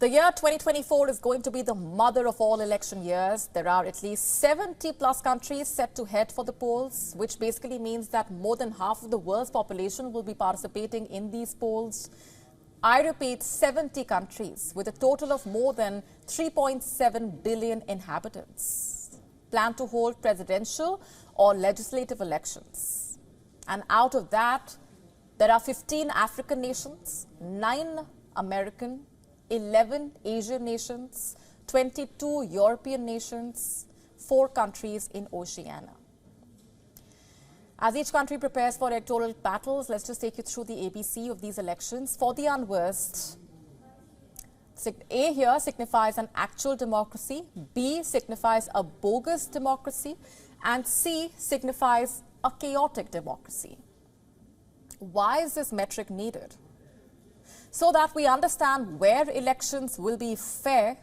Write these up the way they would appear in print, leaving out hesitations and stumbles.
The year 2024 is going to be the mother of all election years. There are at least 70 plus countries set to head for the polls, which basically means that more than half of the world's population will be participating in these polls. I repeat, 70 countries with a total of more than 3.7 billion inhabitants plan to hold presidential or legislative elections. And out of that, there are 15 African nations, 9 American, 11 Asian nations, 22 European nations, 4 countries in Oceania. As each country prepares for electoral battles, let's just take you through the ABC of these elections. For the unversed, A here signifies an actual democracy, B signifies a bogus democracy, and C signifies a chaotic democracy. Why is this metric needed? So that we understand where elections will be fair,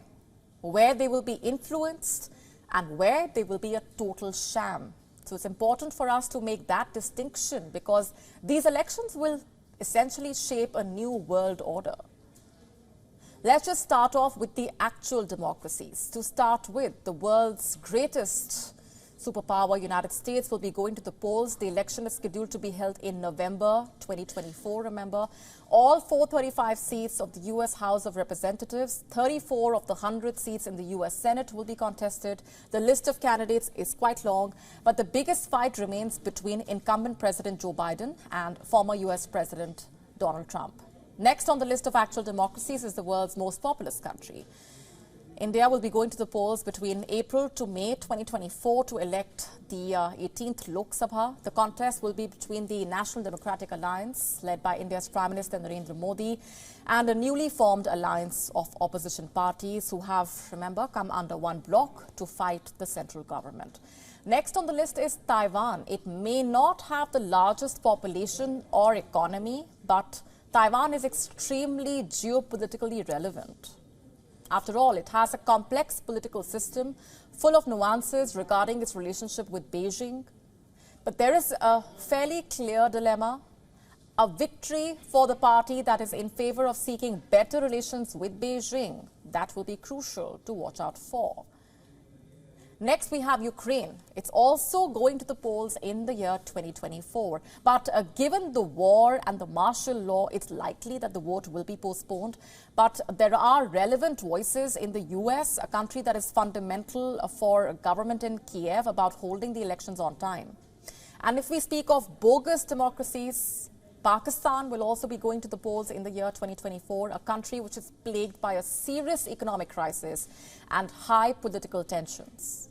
where they will be influenced, and where they will be a total sham. So it's important for us to make that distinction because these elections will essentially shape a new world order. Let's just start off with the actual democracies. To start with, the world's greatest superpower, United States, will be going to the polls. The election is scheduled to be held in November 2024, remember. All 435 seats of the U.S. House of Representatives, 34 of the 100 seats in the U.S. Senate will be contested. The list of candidates is quite long, but the biggest fight remains between incumbent President Joe Biden and former U.S. President Donald Trump. Next on the list of actual democracies is the world's most populous country. India will be going to the polls between April to May 2024 to elect the 18th Lok Sabha. The contest will be between the National Democratic Alliance, led by India's Prime Minister Narendra Modi, and a newly formed alliance of opposition parties who have, remember, come under one bloc to fight the central government. Next on the list is Taiwan. It may not have the largest population or economy, but Taiwan is extremely geopolitically relevant. After all, it has a complex political system full of nuances regarding its relationship with Beijing. But there is a fairly clear dilemma. A victory for the party that is in favor of seeking better relations with Beijing, that will be crucial to watch out for. Next, we have Ukraine. It's also going to the polls in the year 2024. But given the war and the martial law, it's likely that the vote will be postponed. But there are relevant voices in the U.S., a country that is fundamental for government in Kiev, about holding the elections on time. And if we speak of bogus democracies, Pakistan will also be going to the polls in the year 2024, a country which is plagued by a serious economic crisis and high political tensions.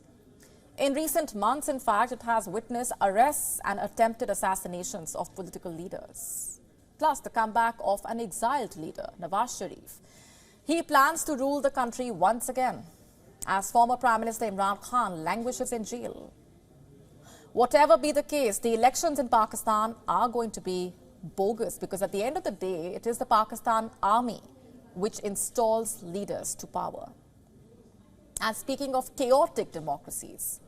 In recent months, in fact, it has witnessed arrests and attempted assassinations of political leaders. Plus, the comeback of an exiled leader, Nawaz Sharif. He plans to rule the country once again, as former Prime Minister Imran Khan languishes in jail. Whatever be the case, the elections in Pakistan are going to be bogus because at the end of the day, it is the Pakistan army which installs leaders to power. And speaking of chaotic democracies,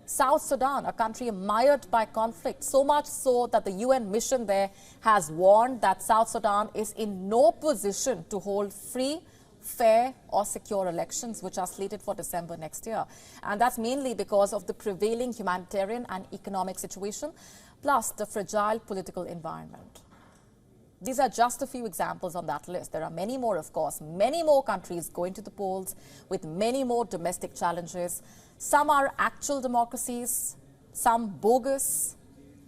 South Sudan, a country mired by conflict, so much so that the UN mission there has warned that South Sudan is in no position to hold free, fair or secure elections, which are slated for December next year. And that's mainly because of the prevailing humanitarian and economic situation, plus the fragile political environment. These are just a few examples on that list. There are many more, of course, many more countries going to the polls with many more domestic challenges. Some are actual democracies, some bogus,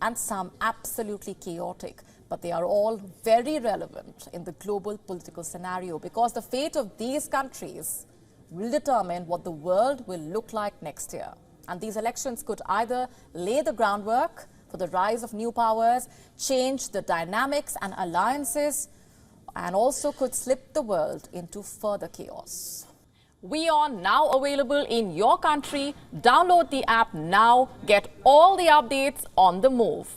and some absolutely chaotic. But they are all very relevant in the global political scenario because the fate of these countries will determine what the world will look like next year. And these elections could either lay the groundwork for the rise of new powers, change the dynamics and alliances, and also could slip the world into further chaos. WION now available in your country. Download the app now. Get all the updates on the move.